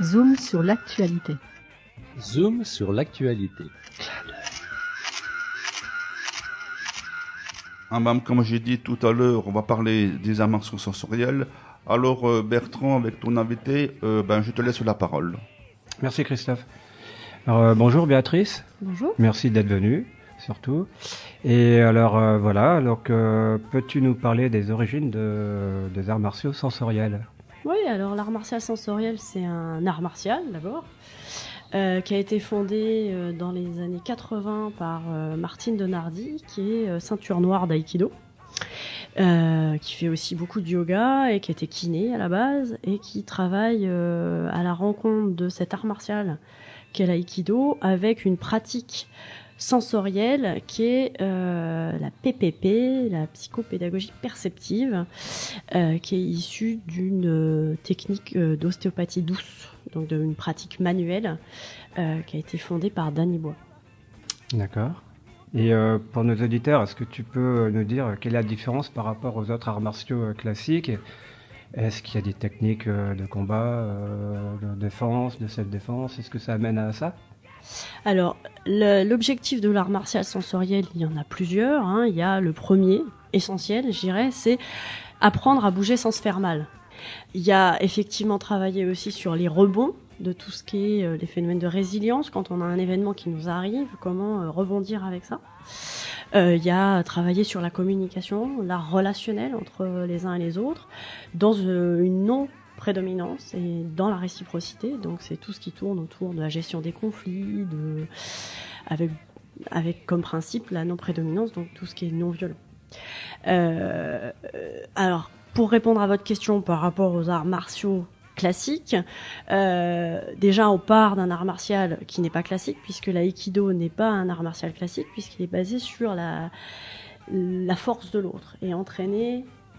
Zoom sur l'actualité. Zoom sur l'actualité. Comme j'ai dit tout à l'heure, on va parler des arts martiaux sensoriels. Alors Bertrand, avec ton invité, je te laisse la parole. Merci Christophe. Alors, bonjour Béatrice. Bonjour. Merci d'être venue, surtout. Et alors peux-tu nous parler des origines des arts martiaux sensoriels ? Oui, alors l'art martial sensoriel, c'est un art martial d'abord, qui a été fondé dans les années 80 par Martine Denardi, qui est ceinture noire d'aïkido, qui fait aussi beaucoup de yoga et qui était kiné à la base et qui travaille à la rencontre de cet art martial qu'est l'aïkido avec une pratique sensorielle qui est la PPP, la psychopédagogie perceptive, qui est issue d'une technique d'ostéopathie douce, donc d'une pratique manuelle qui a été fondée par Danny Bois. D'accord. Et pour nos auditeurs, est-ce que tu peux nous dire quelle est la différence par rapport aux autres arts martiaux classiques ? Est-ce qu'il y a des techniques de combat, de défense, de self-défense ? Est-ce que ça amène à ça ? Alors, l'objectif de l'art martial sensoriel, il y en a plusieurs. Il y a le premier, essentiel, je dirais, c'est apprendre à bouger sans se faire mal. Il y a effectivement travaillé aussi sur les rebonds de tout ce qui est les phénomènes de résilience. Quand on a un événement qui nous arrive, comment rebondir avec ça. Il y a travaillé sur la communication, l'art relationnel entre les uns et les autres, dans une non-prédominance et dans la réciprocité. Donc c'est tout ce qui tourne autour de la gestion des conflits, avec comme principe la non-prédominance, donc tout ce qui est non-violent. Alors, pour répondre à votre question par rapport aux arts martiaux classiques, déjà on part d'un art martial qui n'est pas classique, puisque l'aïkido n'est pas un art martial classique, puisqu'il est basé sur la force de l'autre et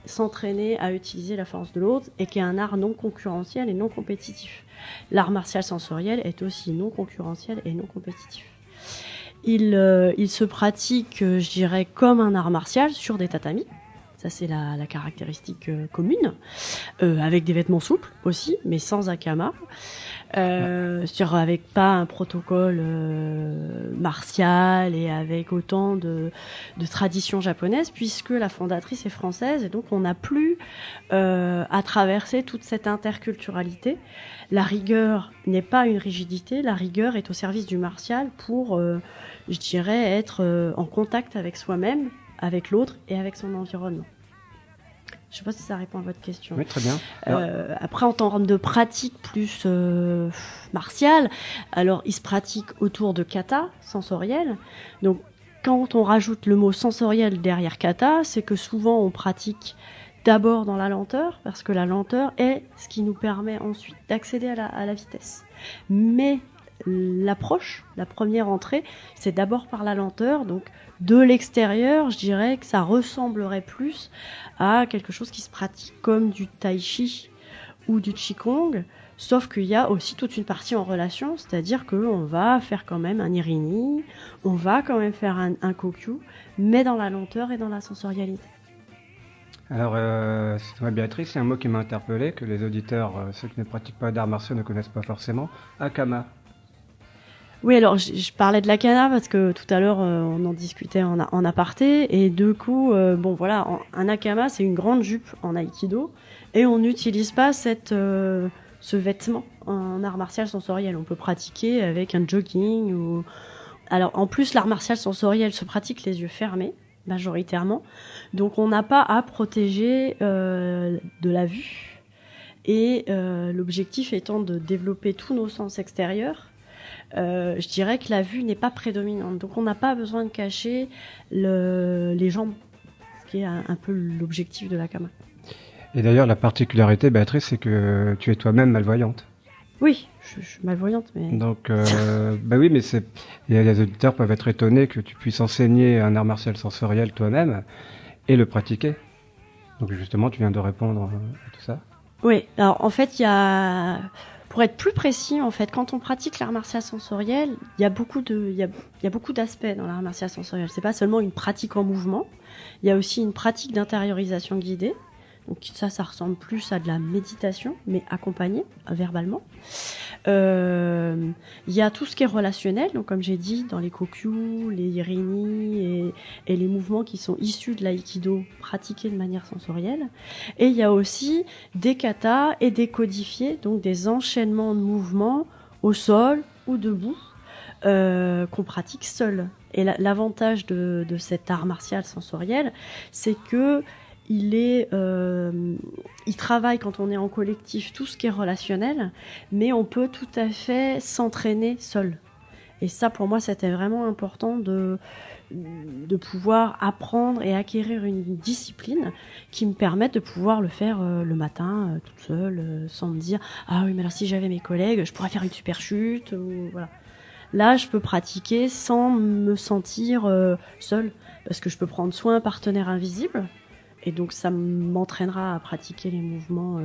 s'entraîner à utiliser la force de l'autre, et qui est un art non concurrentiel et non compétitif. L'art martial sensoriel est aussi non concurrentiel et non compétitif. Il se pratique, je dirais, comme un art martial sur des tatamis. Ça, c'est la caractéristique commune, avec des vêtements souples aussi, mais sans akama, avec pas un protocole martial et avec autant de traditions japonaises, puisque la fondatrice est française, et donc on n'a plus à traverser toute cette interculturalité. La rigueur n'est pas une rigidité, la rigueur est au service du martial pour, je dirais, être en contact avec soi-même, avec l'autre et avec son environnement. Je ne sais pas si ça répond à votre question. Oui, très bien. Après, en termes de pratique plus martiale, alors il se pratique autour de kata sensoriel. Donc, quand on rajoute le mot sensoriel derrière kata, c'est que souvent on pratique d'abord dans la lenteur, parce que la lenteur est ce qui nous permet ensuite d'accéder à la vitesse. Mais l'approche, la première entrée, c'est d'abord par la lenteur. Donc, de l'extérieur, je dirais que ça ressemblerait plus à quelque chose qui se pratique comme du tai chi ou du qigong, sauf qu'il y a aussi toute une partie en relation, c'est-à-dire qu'on va faire quand même un irini, on va quand même faire un kokyu, mais dans la lenteur et dans la sensorialité. Alors, excuse-moi Béatrice, il y a un mot qui m'a interpellé, que les auditeurs, ceux qui ne pratiquent pas d'arts martiaux, ne connaissent pas forcément. Akama. Oui, alors je parlais de l'akama parce que tout à l'heure on en discutait en aparté, et du coup, un akama, c'est une grande jupe en aïkido, et on n'utilise pas ce vêtement en art martial sensoriel. On peut pratiquer avec un jogging Alors en plus, l'art martial sensoriel se pratique les yeux fermés majoritairement, donc on n'a pas à protéger de la vue, et l'objectif étant de développer tous nos sens extérieurs. Je dirais que la vue n'est pas prédominante, donc on n'a pas besoin de cacher les jambes, ce qui est un peu l'objectif de l'akama. Et d'ailleurs, la particularité, Béatrice, c'est que tu es toi-même malvoyante. Oui, je suis malvoyante, mais... Donc, oui, mais les auditeurs peuvent être étonnés que tu puisses enseigner un art martial sensoriel toi-même et le pratiquer. Donc justement, tu viens de répondre à tout ça. Oui, alors en fait, pour être plus précis, en fait, quand on pratique l'art martial sensoriel, il y a beaucoup d'aspects dans l'art martial sensoriel. C'est pas seulement une pratique en mouvement, il y a aussi une pratique d'intériorisation guidée. Donc ça ressemble plus à de la méditation, mais accompagnée verbalement. Il y a tout ce qui est relationnel, donc comme j'ai dit, dans les kokyu, les irini et les mouvements qui sont issus de l'aïkido pratiqués de manière sensorielle. Et il y a aussi des katas et des codifiés, donc des enchaînements de mouvements au sol ou debout qu'on pratique seul. Et l'avantage de cet art martial sensoriel, c'est que il travaille quand on est en collectif tout ce qui est relationnel, mais on peut tout à fait s'entraîner seul. Et ça, pour moi, c'était vraiment important de pouvoir apprendre et acquérir une discipline qui me permette de pouvoir le faire le matin, toute seule, sans me dire « Ah oui, mais alors si j'avais mes collègues, je pourrais faire une super chute. » ou voilà. Là, je peux pratiquer sans me sentir seule, parce que je peux prendre soit un partenaire invisible, et donc ça m'entraînera à pratiquer les mouvements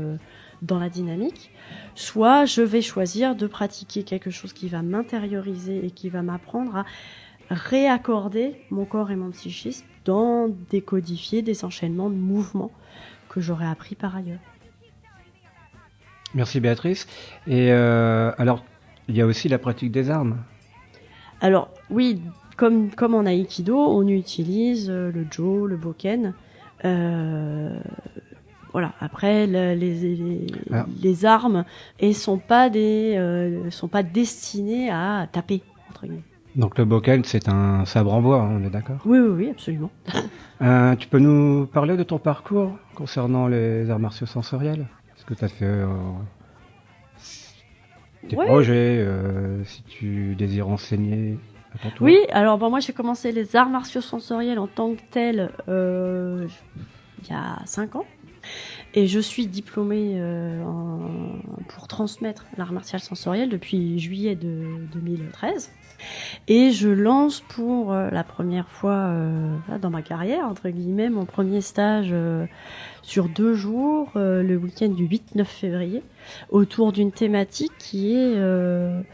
dans la dynamique, soit je vais choisir de pratiquer quelque chose qui va m'intérioriser et qui va m'apprendre à réaccorder mon corps et mon psychisme dans des codifiés, des enchaînements de mouvements que j'aurais appris par ailleurs. Merci Béatrice. Et alors, il y a aussi la pratique des armes. Alors oui, comme en aïkido, on utilise le jo, le boken. Voilà. Après, les armes et sont pas destinées à taper, entre guillemets. Donc le boken, c'est un sabre en bois, on est d'accord ? Oui, absolument. Tu peux nous parler de ton parcours concernant les arts martiaux sensoriels ? Est-ce que tu as fait tes projets, si tu désires enseigner à ton tour ? Oui, alors moi j'ai commencé les arts martiaux sensoriels en tant que tel il y a 5 ans. Et je suis diplômée pour transmettre l'art martial sensoriel depuis juillet de 2013. Et je lance pour la première fois dans ma carrière, entre guillemets, mon premier stage sur 2 jours, le week-end du 8-9 février, autour d'une thématique qui est le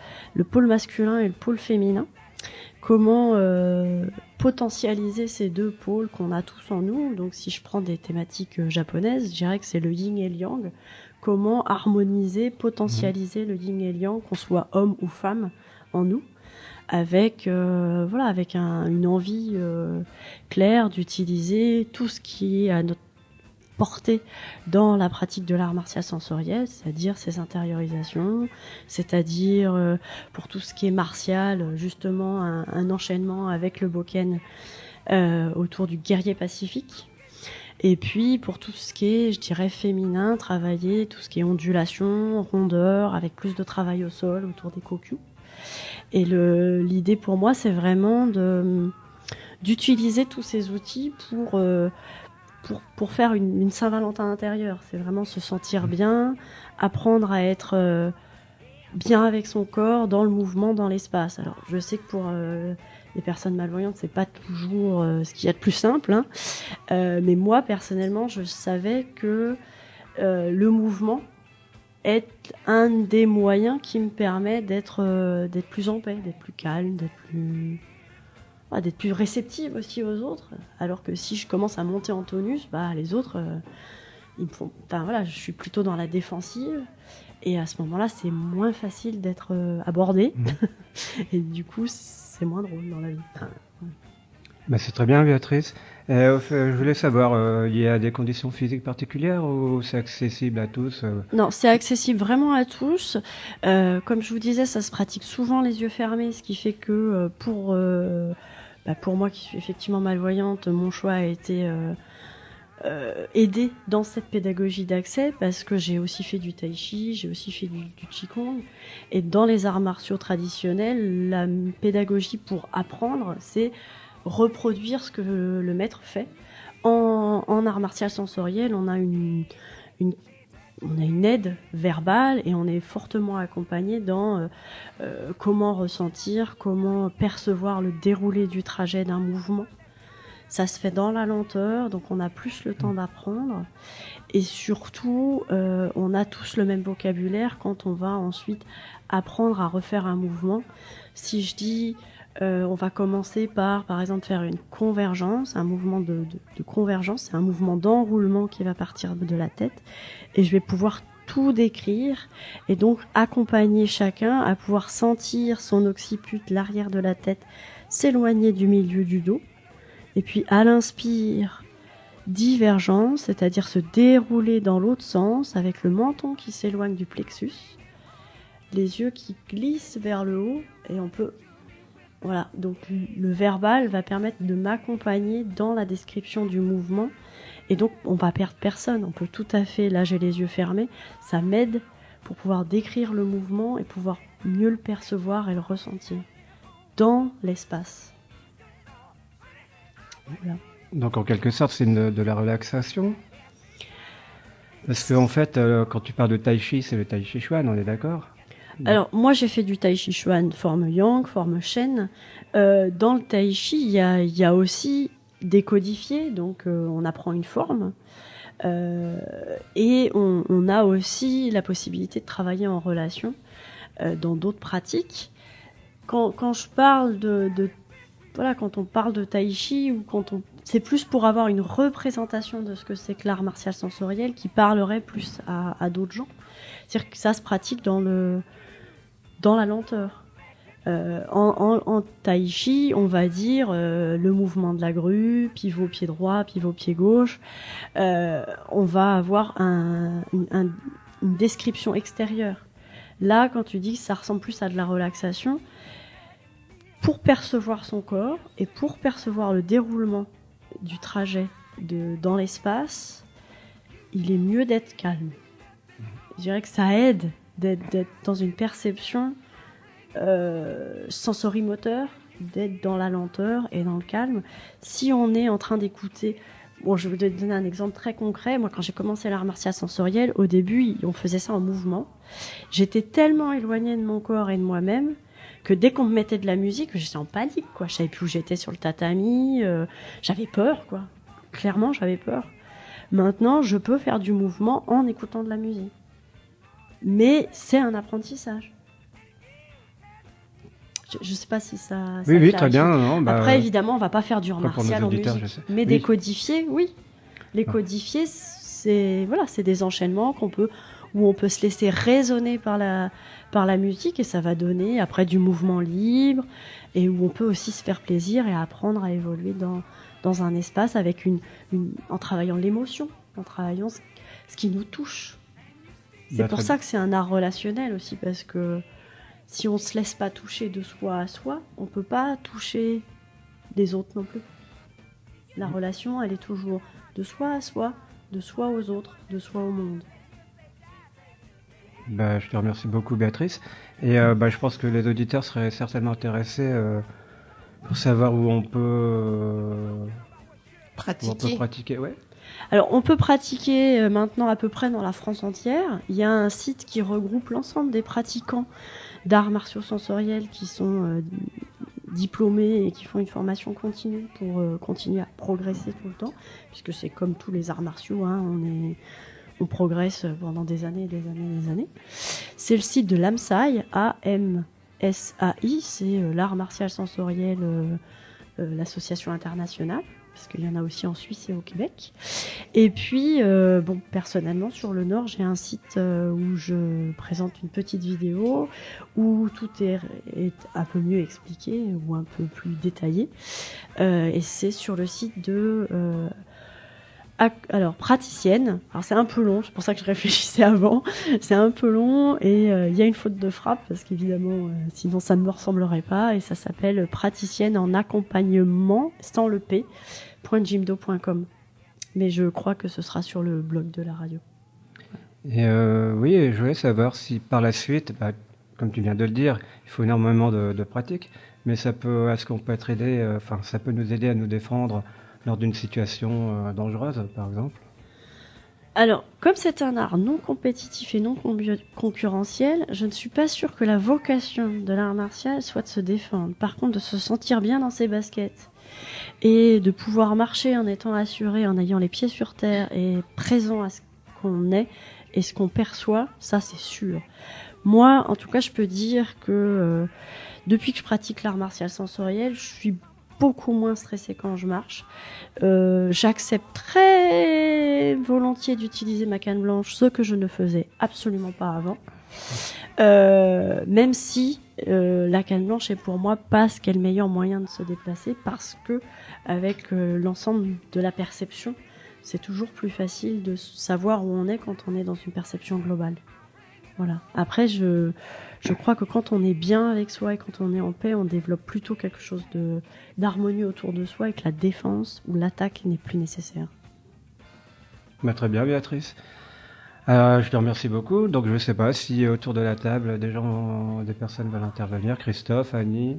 pôle masculin et le pôle féminin. Comment potentialiser ces 2 pôles qu'on a tous en nous. Donc si je prends des thématiques japonaises, je dirais que c'est le yin et le yang. Comment harmoniser, potentialiser le yin et le yang, qu'on soit homme ou femme en nous, avec une envie claire d'utiliser tout ce qui est à notre portée dans la pratique de l'art martial sensoriel, c'est-à-dire ses intériorisations, c'est-à-dire pour tout ce qui est martial, justement un enchaînement avec le boken autour du guerrier pacifique. Et puis pour tout ce qui est, je dirais, féminin, travailler tout ce qui est ondulation, rondeur, avec plus de travail au sol autour des kokyu. Et l'idée pour moi, c'est vraiment d'utiliser tous ces outils pour faire une Saint-Valentin intérieure. C'est vraiment se sentir bien, apprendre à être bien avec son corps, dans le mouvement, dans l'espace. Alors, je sais que pour les personnes malvoyantes, c'est pas toujours ce qu'il y a de plus simple, hein. Mais moi, personnellement, je savais que le mouvement est un des moyens qui me permet d'être plus en paix, d'être plus calme, d'être plus réceptive aussi aux autres. Alors que si je commence à monter en tonus, les autres, ils me font. Je suis plutôt dans la défensive. Et à ce moment-là, c'est moins facile d'être abordé. Et du coup, c'est moins drôle dans la vie. C'est très bien, Béatrice. Je voulais savoir, il y a des conditions physiques particulières ou c'est accessible à tous Non, c'est accessible vraiment à tous. Comme je vous disais, ça se pratique souvent les yeux fermés, ce qui fait que pour moi qui suis effectivement malvoyante, mon choix a été aidé dans cette pédagogie d'accès, parce que j'ai aussi fait du tai chi, j'ai aussi fait du qigong, et dans les arts martiaux traditionnels, la pédagogie pour apprendre, c'est reproduire ce que le maître fait. En art martial sensoriel, on a une aide verbale et on est fortement accompagné dans comment ressentir, comment percevoir le déroulé du trajet d'un mouvement. Ça se fait dans la lenteur, donc on a plus le temps d'apprendre. Et surtout, on a tous le même vocabulaire quand on va ensuite apprendre à refaire un mouvement. Si je dis On va commencer par exemple, faire une convergence, un mouvement de convergence, c'est un mouvement d'enroulement qui va partir de la tête, et je vais pouvoir tout décrire, et donc accompagner chacun à pouvoir sentir son occiput, l'arrière de la tête, s'éloigner du milieu du dos, et puis à l'inspire, divergence, c'est-à-dire se dérouler dans l'autre sens, avec le menton qui s'éloigne du plexus, les yeux qui glissent vers le haut, et on peut... Voilà, donc le verbal va permettre de m'accompagner dans la description du mouvement, et donc on va perdre personne, on peut tout à fait, là j'ai les yeux fermés, ça m'aide pour pouvoir décrire le mouvement et pouvoir mieux le percevoir et le ressentir dans l'espace. Voilà. Donc en quelque sorte, c'est de la relaxation. Parce qu'en fait, quand tu parles de tai chi, c'est le tai chi chuan, on est d'accord? Alors, moi, j'ai fait du tai chi chuan, forme yang, forme shen. Dans le tai chi, il y a aussi décodifié, donc on apprend une forme. Et on a aussi la possibilité de travailler en relation dans d'autres pratiques. Quand je parle voilà, quand on parle de tai chi, ou c'est plus pour avoir une représentation de ce que c'est que l'art martial sensoriel qui parlerait plus à d'autres gens. C'est-à-dire que ça se pratique dans la lenteur. En tai chi, on va dire le mouvement de la grue, pivot pied droit, pivot pied gauche. On va avoir une description extérieure. Là, quand tu dis que ça ressemble plus à de la relaxation, pour percevoir son corps et pour percevoir le déroulement du trajet dans l'espace, il est mieux d'être calme. Je dirais que ça aide d'être dans une perception sensorimoteur, d'être dans la lenteur et dans le calme. Si on est en train d'écouter... Bon, je vais te donner un exemple très concret. Moi, quand j'ai commencé l'art martial sensoriel, au début, on faisait ça en mouvement. J'étais tellement éloignée de mon corps et de moi-même que dès qu'on me mettait de la musique, j'étais en panique, quoi. Je savais plus où j'étais sur le tatami. J'avais peur, quoi. Clairement, j'avais peur. Maintenant, je peux faire du mouvement en écoutant de la musique. Mais c'est un apprentissage. Je ne sais pas si ça oui, très bien. Non, Après, évidemment, on ne va pas faire du art martial en musique. Mais oui. des codifiés, oui. Les codifiés, c'est des enchaînements où on peut se laisser résonner par la musique, et ça va donner après du mouvement libre, et où on peut aussi se faire plaisir et apprendre à évoluer dans un espace en travaillant l'émotion, en travaillant ce qui nous touche. C'est pour ça que c'est un art relationnel aussi, parce que si on ne se laisse pas toucher de soi à soi, on ne peut pas toucher des autres non plus. La relation, elle est toujours de soi à soi, de soi aux autres, de soi au monde. Je te remercie beaucoup, Béatrice. Et je pense que les auditeurs seraient certainement intéressés pour savoir où on peut pratiquer. Ouais. Alors, on peut pratiquer maintenant à peu près dans la France entière. Il y a un site qui regroupe l'ensemble des pratiquants d'arts martiaux sensoriels qui sont diplômés et qui font une formation continue pour continuer à progresser tout le temps, puisque c'est comme tous les arts martiaux, hein, on progresse pendant des années et des années et des années. C'est le site de l'AMSAI, A-M-S-A-I, c'est l'art martial sensoriel, l'association internationale, parce qu'il y en a aussi en Suisse et au Québec. Et puis, personnellement, sur le Nord, j'ai un site où je présente une petite vidéo, où tout est un peu mieux expliqué, ou un peu plus détaillé. Et c'est sur le site de... praticienne. Alors, c'est un peu long, c'est pour ça que je réfléchissais avant. C'est un peu long, et il y a une faute de frappe, parce qu'évidemment, sinon ça ne me ressemblerait pas, et ça s'appelle praticienne en accompagnement, sans le P, .jimdo.com. Mais je crois que ce sera sur le blog de la radio. Et oui, je voulais savoir si par la suite, comme tu viens de le dire, il faut énormément de pratique, mais est-ce qu'on peut être aidé, ça peut nous aider à nous défendre lors d'une situation dangereuse, par exemple? Alors, comme c'est un art non compétitif et non concurrentiel, je ne suis pas sûre que la vocation de l'art martial soit de se défendre. Par contre, de se sentir bien dans ses baskets et de pouvoir marcher en étant assuré, en ayant les pieds sur terre et présent à ce qu'on est et ce qu'on perçoit, ça c'est sûr. Moi, en tout cas, je peux dire que depuis que je pratique l'art martial sensoriel, je suis beaucoup moins stressée quand je marche. J'accepte très volontiers d'utiliser ma canne blanche, ce que je ne faisais absolument pas avant. Même si la canne blanche est pour moi pas ce qu'est le meilleur moyen de se déplacer, parce que avec l'ensemble de la perception, c'est toujours plus facile de savoir où on est quand on est dans une perception globale. Voilà. Après, je crois que quand on est bien avec soi et quand on est en paix, on développe plutôt quelque chose d'harmonieux autour de soi et que la défense ou l'attaque n'est plus nécessaire. Bah, très bien, Béatrice. Je te remercie beaucoup. Donc, je ne sais pas si autour de la table, des personnes veulent intervenir. Christophe, Annie.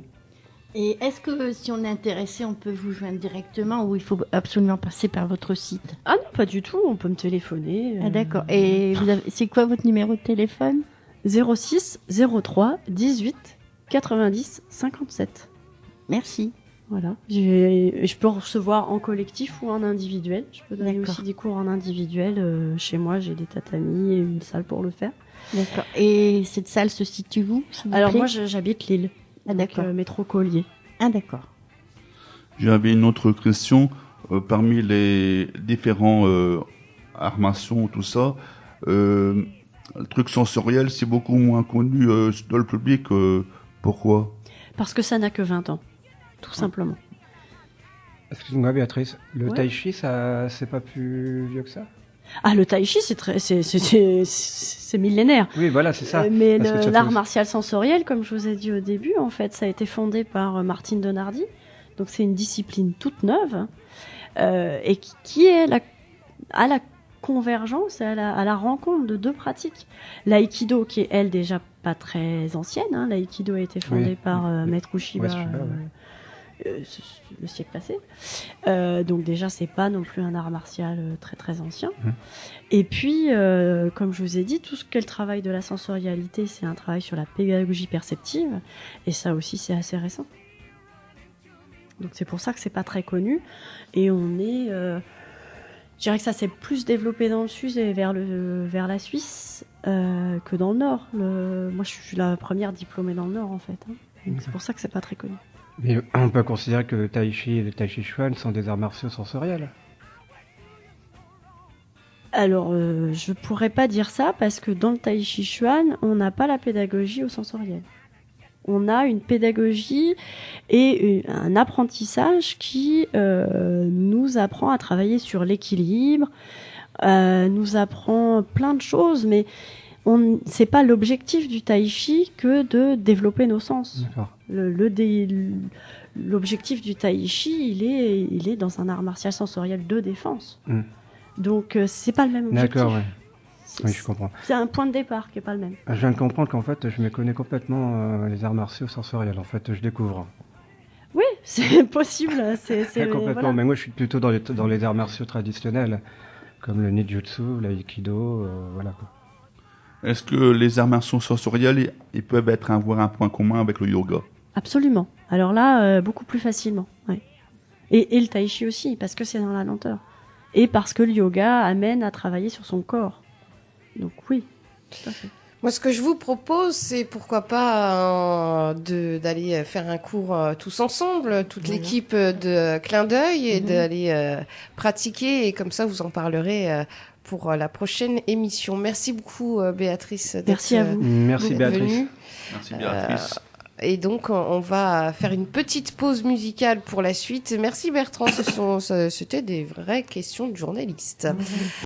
Et est-ce que si on est intéressé, on peut vous joindre directement ou il faut absolument passer par votre site? Ah non, pas du tout. On peut me téléphoner. Ah d'accord. Et c'est quoi votre numéro de téléphone? 06 03 18 90 57. Merci. Voilà. Je peux recevoir en collectif ou en individuel. Je peux donner D'accord. aussi des cours en individuel. Chez moi, j'ai des tatamis et une salle pour le faire. D'accord. Et cette salle se situe où, s'il vous Alors plaît? moi, j'habite Lille. Ah Donc, d'accord. métro Collier. Ah d'accord. J'avais une autre question. Parmi les différents arts martiaux, tout ça, le truc sensoriel, c'est beaucoup moins connu dans le public. Pourquoi? Parce que ça n'a que 20 ans. Tout simplement. Excuse-moi, Béatrice. Le Ouais. tai chi, ça, c'est pas plus vieux que ça? Ah, le tai chi, c'est millénaire. Oui, voilà, c'est ça. Mais Parce que ça l'art fait- martial sensoriel, comme je vous ai dit au début, en fait, ça a été fondé par Martine Donardi. Donc c'est une discipline toute neuve et qui est à la convergence, à la rencontre de deux pratiques. L'aïkido, qui est elle déjà pas très ancienne. Hein. L'aïkido a été fondé Oui. par Maître Ueshiba. Ueshiba, Le siècle passé. Donc déjà, c'est pas non plus un art martial très très ancien. Et puis, comme je vous ai dit, tout ce qu'est le travail de la sensorialité, c'est un travail sur la pédagogie perceptive. Et ça aussi, c'est assez récent. Donc c'est pour ça que c'est pas très connu. Et on est... je dirais que ça s'est plus développé dans le sud et vers la Suisse que dans le nord. Moi, je suis la première diplômée dans le nord, en fait. Hein. Donc, c'est pour ça que c'est pas très connu. Mais on peut considérer que le tai chi et le tai chi chuan sont des arts martiaux sensoriels. Alors, je pourrais pas dire ça parce que dans le tai chi chuan, on n'a pas la pédagogie au sensoriel. On a une pédagogie et un apprentissage qui nous apprend à travailler sur l'équilibre, nous apprend plein de choses, mais c'est pas l'objectif du tai chi que de développer nos sens. D'accord. L'objectif du tai chi, il est dans un art martial sensoriel de défense. Donc, c'est pas le même objectif. D'accord, ouais. Oui, je comprends. C'est un point de départ qui est pas le même. Je viens de comprendre qu'en fait, je méconnais complètement les arts martiaux sensoriels. En fait, je découvre. Oui, c'est possible. C'est Complètement. voilà. Mais moi, je suis plutôt dans les arts martiaux traditionnels, comme le ninjutsu, l'aïkido, voilà quoi. Est-ce que les arts martiaux sensoriels, ils peuvent avoir un point commun avec le yoga? Absolument. Alors là, beaucoup plus facilement. Ouais. Et le tai chi aussi, parce que c'est dans la lenteur. Et parce que le yoga amène à travailler sur son corps. Donc oui, tout à fait. Moi, ce que je vous propose, c'est pourquoi pas d'aller faire un cours tous ensemble, toute l'équipe de Clin d'œil, et d'aller pratiquer. Et comme ça, vous en parlerez pour la prochaine émission. Merci beaucoup, Béatrice. Merci à vous. Merci d'être Béatrice. venue. Merci Béatrice. Et donc, on va faire une petite pause musicale pour la suite. Merci Bertrand, c'était des vraies questions de journalistes.